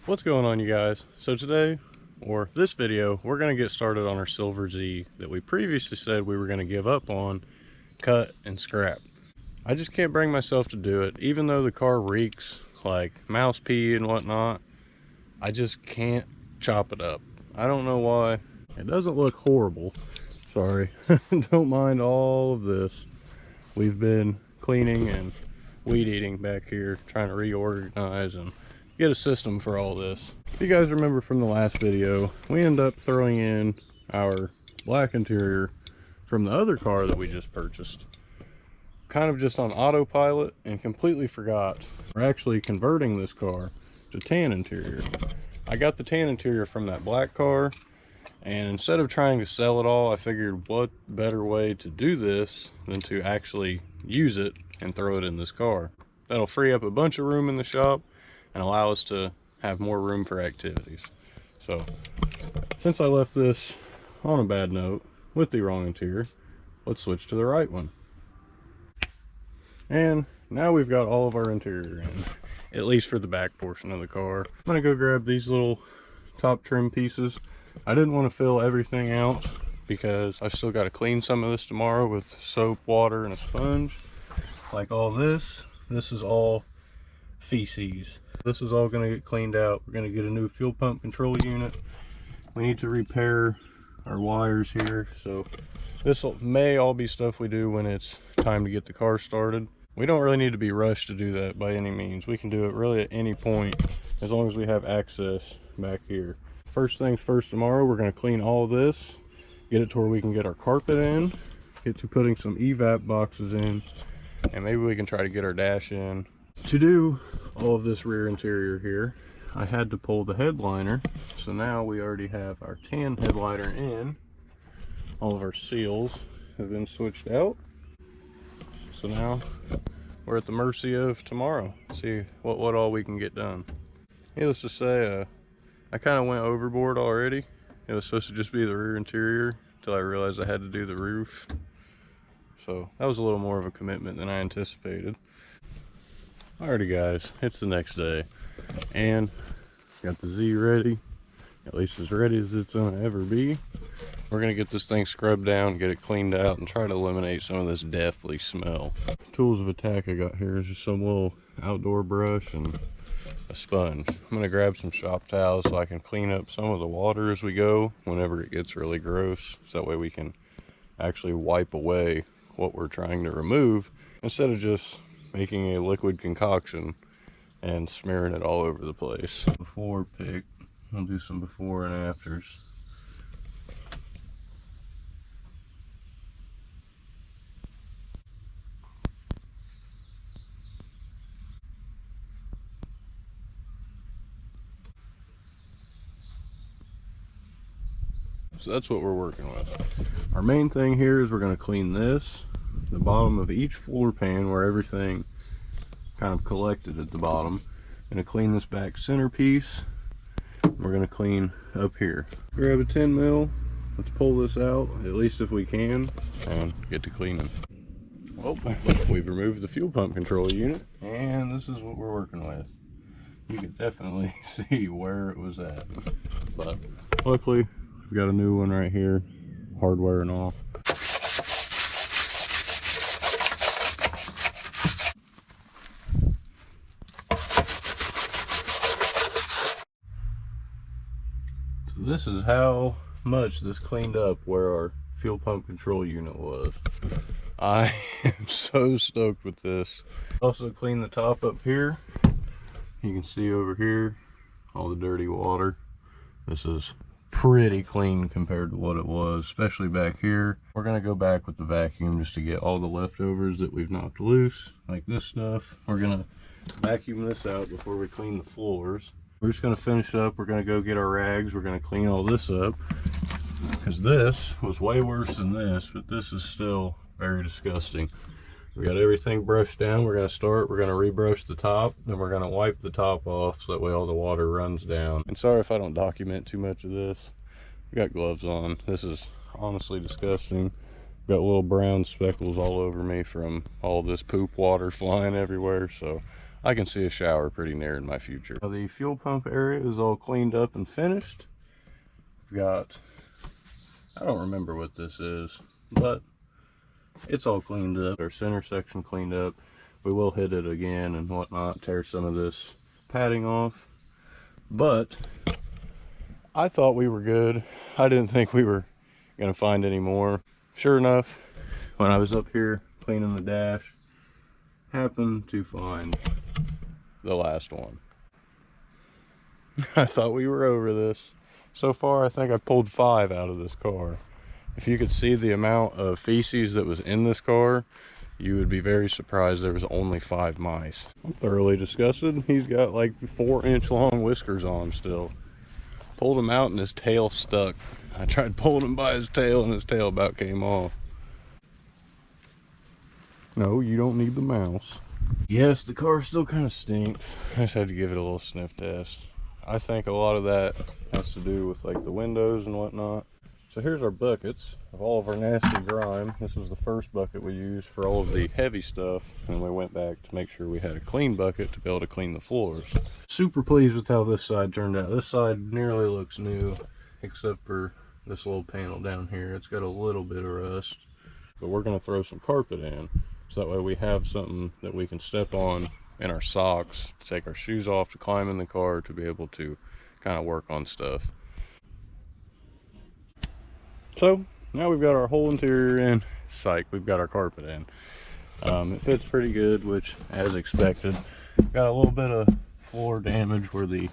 What's going on, you guys? So today, or this video, we're going to get started on our Silver Z that we previously said we were going to give up on, cut, and scrap. I just can't bring myself to do it. Even though the car reeks like mouse pee and whatnot, I just can't chop it up. I don't know why. It doesn't look horrible. Sorry. Don't mind all of this. We've been cleaning and weed eating back here, trying to reorganize and get a system for all this. If you guys remember from the last video, we ended up throwing in our black interior from the other car that we just purchased, kind of just on autopilot, and completely forgot we're actually converting this car to tan interior. I got the tan interior from that black car, and instead of trying to sell it all, I figured what better way to do this than to actually use it and throw it in this car. That'll free up a bunch of room in the shop and allow us to have more room for activities. So since I left this on a bad note with the wrong interior, let's switch to the right one. And now we've got all of our interior in, at least for the back portion of the car. I'm gonna go grab these little top trim pieces. I didn't want to fill everything out because I've still got to clean some of this tomorrow with soap, water, and a sponge. Like all this is all feces. This is all going to get cleaned out. We're going to get a new fuel pump control unit. We need to repair our wires here. So this may all be stuff we do when it's time to get the car started. We don't really need to be rushed to do that by any means. We can do it really at any point as long as we have access back here. First things first, tomorrow we're going to clean all of this, get it to where we can get our carpet in, get to putting some evap boxes in, and maybe we can try to get our dash in. To do all of this rear interior here, I had to pull the headliner. So now we already have our tan headliner in. All of our seals have been switched out. So now we're at the mercy of tomorrow. See what all we can get done. Needless to say, I kind of went overboard already. It was supposed to just be the rear interior until I realized I had to do the roof. So that was a little more of a commitment than I anticipated. Alrighty guys, it's the next day and got the Z ready, at least as ready as it's gonna ever be. We're gonna get this thing scrubbed down, get it cleaned out, and try to eliminate some of this deathly smell. Tools of attack I got here is just some little outdoor brush and a sponge. I'm gonna grab some shop towels so I can clean up some of the water as we go whenever it gets really gross, so that way we can actually wipe away what we're trying to remove instead of just making a liquid concoction and smearing it all over the place. Before pick, I'll do some before and afters. So that's what we're working with. Our main thing here is we're going to clean this, the bottom of each floor pan where everything kind of collected at the bottom. Going to clean this back centerpiece. We're going to clean up here. Grab a 10 mil. Let's pull this out, at least if we can, and get to cleaning. Well, we've removed the fuel pump control unit, and this is what we're working with. You can definitely see where it was at, but luckily we've got a new one right here, hardware and all. So this is how much this cleaned up where our fuel pump control unit was. I am so stoked with this. Also clean the top up here. You can see over here all the dirty water. This is pretty clean compared to what it was, especially back here. We're gonna go back with the vacuum just to get all the leftovers that we've knocked loose, like this stuff. We're gonna vacuum this out before we clean the floors. We're just gonna finish up. We're gonna go get our rags. We're gonna clean all this up because this was way worse than this, but this is still very disgusting. We got everything brushed down. We're gonna rebrush the top, then we're gonna wipe the top off so that way all the water runs down. And sorry if I don't document too much of this. I got gloves on. This is honestly disgusting. Got little brown speckles all over me from all this poop water flying everywhere, so I can see a shower pretty near in my future. Now the fuel pump area is all cleaned up and finished. We've got, I don't remember what this is, but it's all cleaned up. Our center section cleaned up. We will hit it again and whatnot, tear some of this padding off. But I thought we were good. I didn't think we were gonna find any more. Sure enough, when I was up here cleaning the dash, happened to find the last one. I thought we were over this. So far, I think I pulled 5 out of this car. If you could see the amount of feces that was in this car, you would be very surprised there was only 5 mice. I'm thoroughly disgusted. He's got like 4-inch long whiskers on him still. Pulled him out and his tail stuck. I tried pulling him by his tail and his tail about came off. No, you don't need the mouse. Yes, the car still kind of stinks. I just had to give it a little sniff test. I think a lot of that has to do with like the windows and whatnot. So here's our buckets of all of our nasty grime. This was the first bucket we used for all of the heavy stuff, and we went back to make sure we had a clean bucket to be able to clean the floors. Super pleased with how this side turned out. This side nearly looks new, except for this little panel down here. It's got a little bit of rust, but we're gonna throw some carpet in, so that way we have something that we can step on in our socks, to take our shoes off, to climb in the car, to be able to kind of work on stuff. So now we've got our whole interior in. Psych, we've got our carpet in. It fits pretty good, which as expected. Got a little bit of floor damage where the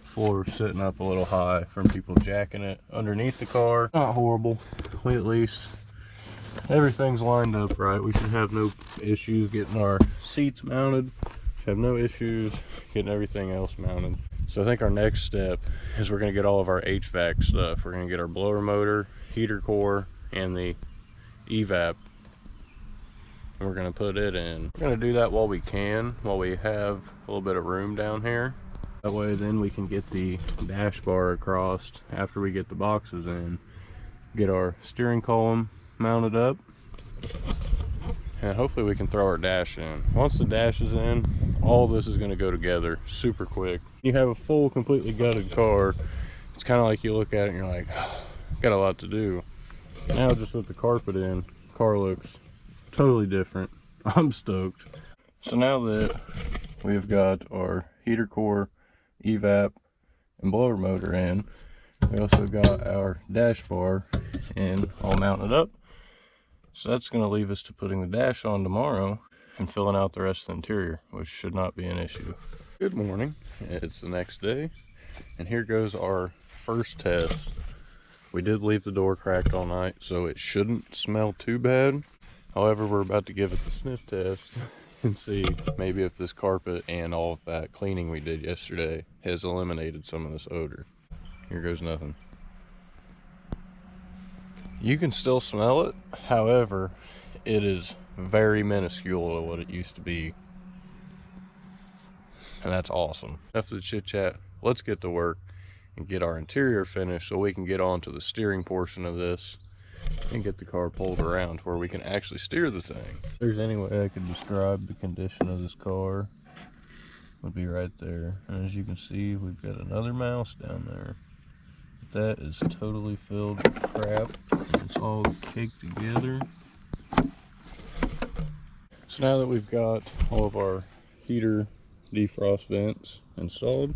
floor is sitting up a little high from people jacking it underneath the car. Not horrible. We at least, everything's lined up right. We should have no issues getting our seats mounted. Should have no issues getting everything else mounted. So I think our next step is we're going to get all of our HVAC stuff. We're going to get our blower motor, heater core, and the evap, and we're going to put it in. We're going to do that while we can, while we have a little bit of room down here. That way then we can get the dash bar across after we get the boxes in. Get our steering column mounted up, and hopefully we can throw our dash in. Once the dash is in, all this is going to go together super quick. You have a full, completely gutted car. It's kind of like you look at it and you're like, oh, got a lot to do. Now just with the carpet in, car looks totally different. I'm stoked. So now that we've got our heater core, evap, and blower motor in, we also got our dash bar in, all mounted up. So that's going to leave us to putting the dash on tomorrow and filling out the rest of the interior, which should not be an issue. Good morning. It's the next day, and here goes our first test. We did leave the door cracked all night, so it shouldn't smell too bad. However, we're about to give it the sniff test and see maybe if this carpet and all of that cleaning we did yesterday has eliminated some of this odor. Here goes nothing. You can still smell it, however, it is very minuscule to what it used to be. And that's awesome. After the chit chat, let's get to work and get our interior finished so we can get on to the steering portion of this and get the car pulled around where we can actually steer the thing. If there's any way I could describe the condition of this car, would be right there. And as you can see, we've got another mouse down there. That is totally filled with crap. It's all caked together. So now that we've got all of our heater defrost vents installed,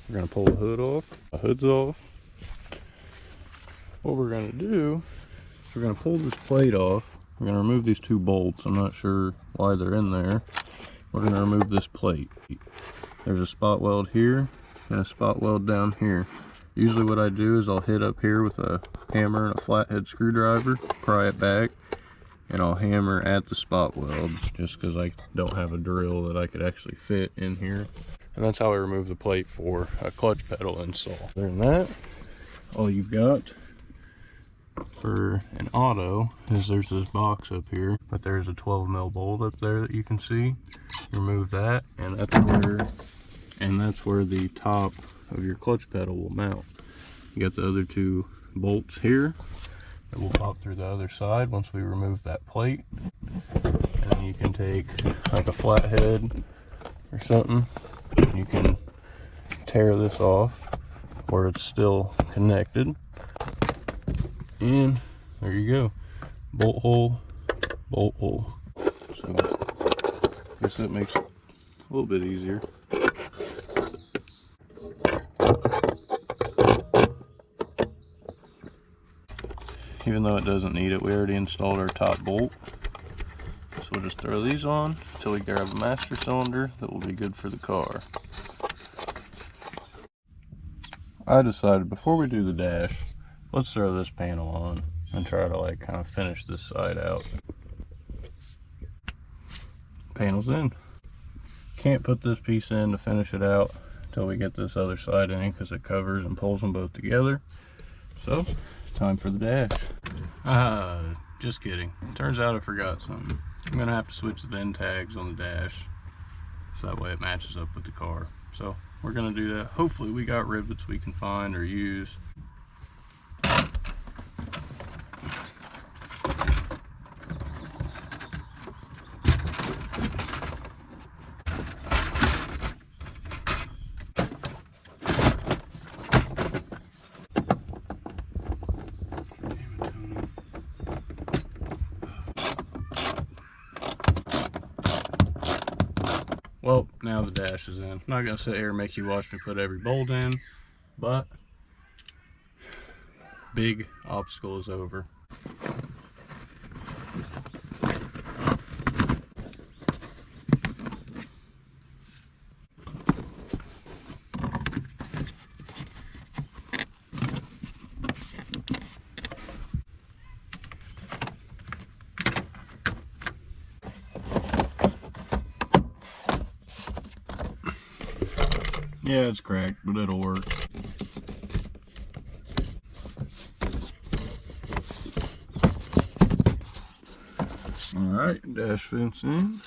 we're going to pull the hood off. The hood's off. What we're going to do is we're going to pull this plate off. We're going to remove these 2 bolts. I'm not sure why they're in there. We're going to remove this plate. There's a spot weld here and a spot weld down here. Usually what I do is I'll hit up here with a hammer and a flathead screwdriver, pry it back, and I'll hammer at the spot weld just because I don't have a drill that I could actually fit in here. And that's how I remove the plate for a clutch pedal install. Other than that, all you've got for an auto is there's this box up here, but there's a 12mm bolt up there that you can see. Remove that, and that's where the top of your clutch pedal will mount. You got the other 2 bolts here that will pop through the other side once we remove that plate. And then you can take like a flathead or something, you can tear this off where it's still connected, and there you go. Bolt hole, bolt hole. So I guess that makes it a little bit easier. Even though it doesn't need it, we already installed our top bolt. So we'll just throw these on until we grab a master cylinder that will be good for the car. I decided before we do the dash, let's throw this panel on and try to like kind of finish this side out. Panel's in. Can't put this piece in to finish it out until we get this other side in because it covers and pulls them both together. So, time for the dash. Just kidding. Turns out I forgot something. I'm gonna have to switch the VIN tags on the dash so that way it matches up with the car. So we're gonna do that. Hopefully we got rivets we can find or use. Well, now the dash is in. I'm not gonna sit here and make you watch me put every bolt in, but big obstacle is over. Yeah, it's cracked, but it'll work. Alright, dash fence in.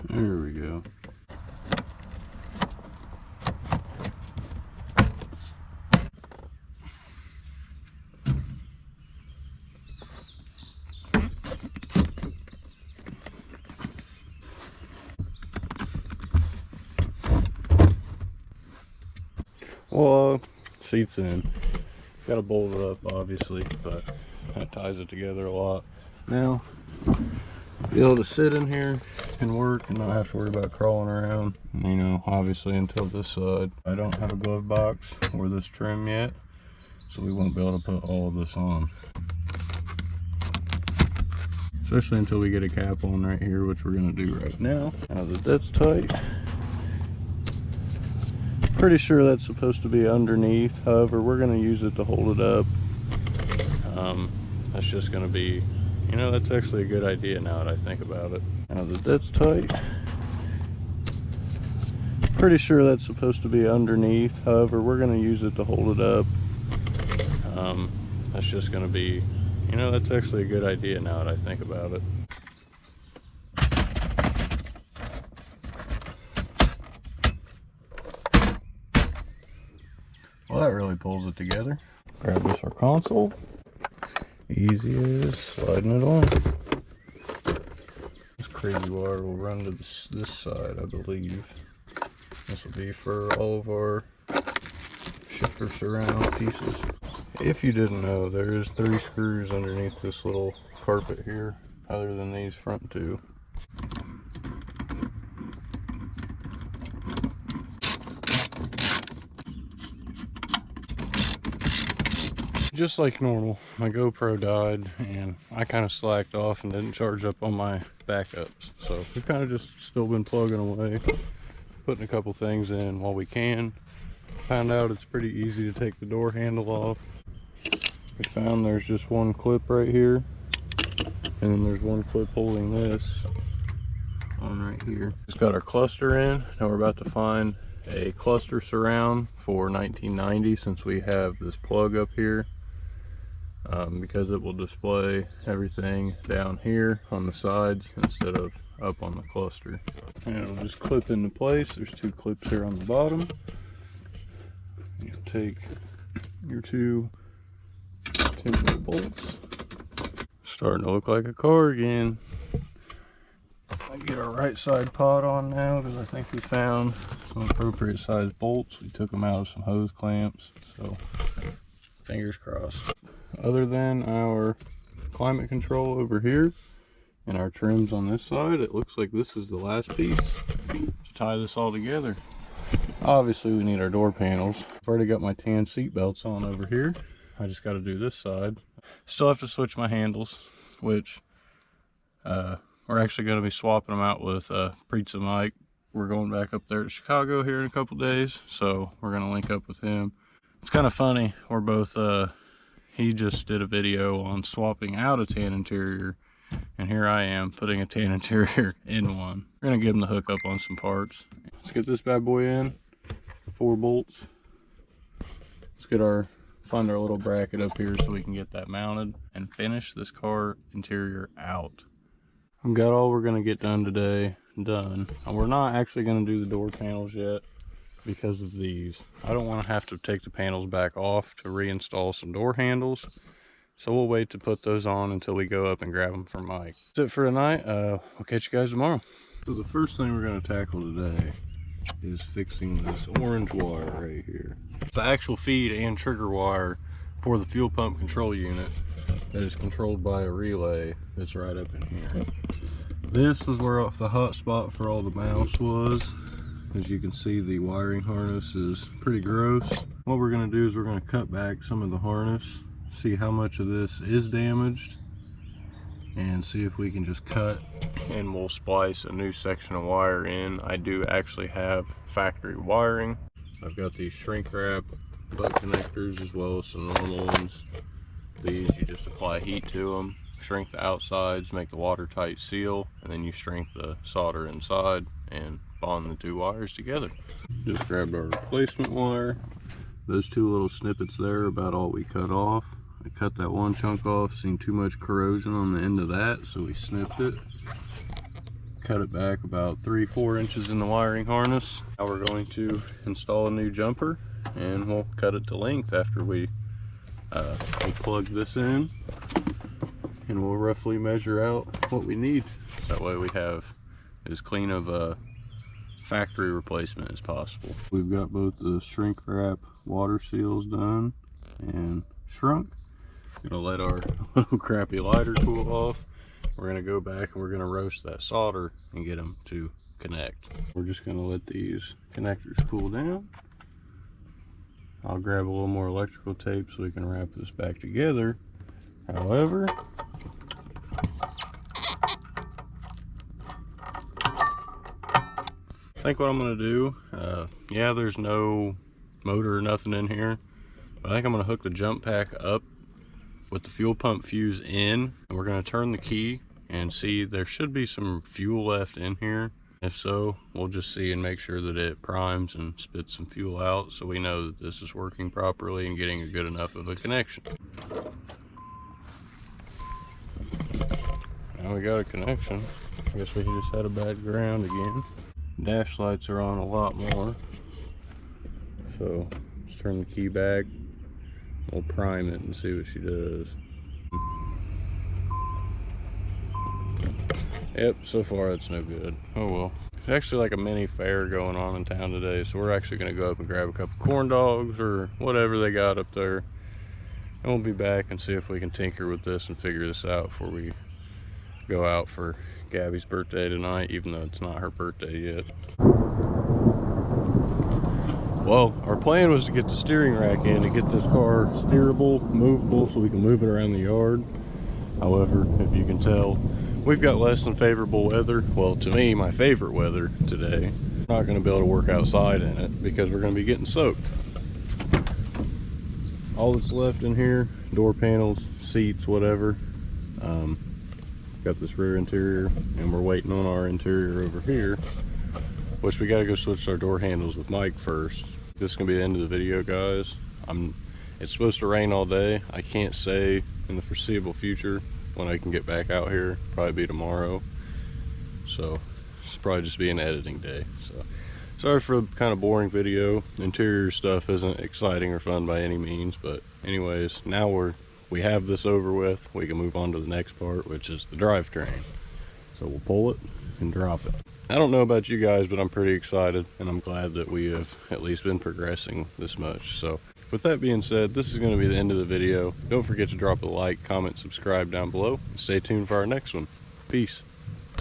There we go. Well, seat's in. Got to bolt it up, obviously, but that ties it together a lot. Now, be able to sit in here and work and not have to worry about crawling around. You know, obviously until this side. I don't have a glove box or this trim yet, so we won't be able to put all of this on. Especially until we get a cap on right here, which we're going to do right now. Now that that's tight. Pretty sure that's supposed to be underneath, however we're going to use it to hold it up. That's just going to be, you know, that's actually a good idea now that I think about it. Now that that's tight, pretty sure that's supposed to be underneath, however we're going to use it to hold it up. That's just going to be, you know, that's actually a good idea now that I think about it. Well, that really pulls it together. Grab this our console. Easy as sliding it on. This crazy wire will run to this side, I believe. This will be for all of our shifter surround pieces. If you didn't know, there's 3 screws underneath this little carpet here, other than these front 2. Just like normal, my GoPro died and I kind of slacked off and didn't charge up on my backups. So we've kind of just still been plugging away, putting a couple things in while we can. Found out it's pretty easy to take the door handle off. We found there's just one clip right here, and then there's one clip holding this on right here. Just got our cluster in. Now we're about to find a cluster surround for 1990 since we have this plug up here. Because it will display everything down here on the sides instead of up on the cluster. And it'll just clip into place. There's 2 clips here on the bottom. You'll take your 2 10-foot bolts. Starting to look like a car again. I get our right side pod on now because I think we found some appropriate sized bolts. We took them out of some hose clamps, so fingers crossed. Other than our climate control over here and our trims on this side, it looks like this is the last piece to tie this all together. Obviously we need our door panels. I've already got my tan seat belts on over here. I just got to do this side. Still have to switch my handles, which we're actually going to be swapping them out with Pizza Mike. We're going back up there to Chicago here in a couple days, so we're going to link up with him. It's kind of funny, we're both he just did a video on swapping out a tan interior, and here I am putting a tan interior in one. We're going to give him the hookup on some parts. Let's get this bad boy in. 4 bolts. Let's get find our little bracket up here so we can get that mounted and finish this car interior out. I've got all we're going to get done today done. And we're not actually going to do the door panels yet because of these. I don't want to have to take the panels back off to reinstall some door handles. So we'll wait to put those on until we go up and grab them from Mike. That's it for tonight. We'll catch you guys tomorrow. So the first thing we're going to tackle today is fixing this orange wire right here. It's the actual feed and trigger wire for the fuel pump control unit that is controlled by a relay that's right up in here. This is where the hot spot for all the mouse was. As you can see, the wiring harness is pretty gross. What we're going to do is we're going to cut back some of the harness, see how much of this is damaged, and see if we can just cut, and we'll splice a new section of wire in. I do actually have factory wiring. I've got these shrink wrap butt connectors as well as some normal ones. These, you just apply heat to them, shrink the outsides, make the watertight seal, and then you shrink the solder inside and bond the 2 wires together. Just grabbed our replacement wire. Those 2 little snippets there are about all we cut off. I cut that one chunk off, seen too much corrosion on the end of that, so we snipped it. Cut it back about 3-4 inches in the wiring harness. Now we're going to install a new jumper, and we'll cut it to length after we plug this in, and we'll roughly measure out what we need. That way we have as clean of a factory replacement as possible. We've got both the shrink wrap water seals done and shrunk. Gonna let our little crappy lighter cool off. We're gonna go back and we're gonna roast that solder and get them to connect. We're just gonna let these connectors cool down. I'll grab a little more electrical tape so we can wrap this back together. However, I think what I'm gonna do, yeah, there's no motor or nothing in here, but I think I'm gonna hook the jump pack up with the fuel pump fuse in, and we're going to turn the key and see there should be some fuel left in here. If so, we'll just see and make sure that it primes and spits some fuel out so we know that this is working properly and getting a good enough of a connection. Now we got a connection. I guess we just had a bad ground again. Dash lights are on a lot more, so let's turn the key back. We'll prime it and see what she does. Yep, so far it's no good. Oh well. There's actually like a mini fair going on in town today, so we're actually going to go up and grab a couple corn dogs or whatever they got up there. And we'll be back and see if we can tinker with this and figure this out before we go out for Gabby's birthday tonight, even though it's not her birthday yet. Well, our plan was to get the steering rack in to get this car steerable, movable, so we can move it around the yard. However, if you can tell, we've got less than favorable weather. Well, to me, my favorite weather today. We're not going to be able to work outside in it because we're going to be getting soaked. All that's left in here, door panels, seats, whatever. Got this rear interior, and we're waiting on our interior over here, which we got to go switch our door handles with Mike first. This is going to be the end of the video, guys. It's supposed to rain all day. I can't say in the foreseeable future when I can get back out here. Probably be tomorrow. So it's probably just be an editing day. So Sorry for the kind of boring video. Interior stuff isn't exciting or fun by any means, but anyways, now we have this over with. We can move on to the next part, which is the drivetrain. So we'll pull it and drop it. I don't know about you guys, but I'm pretty excited, and I'm glad that we have at least been progressing this much. So with that being said, this is going to be the end of the video. Don't forget to drop a like, comment, subscribe down below, and stay tuned for our next one. Peace.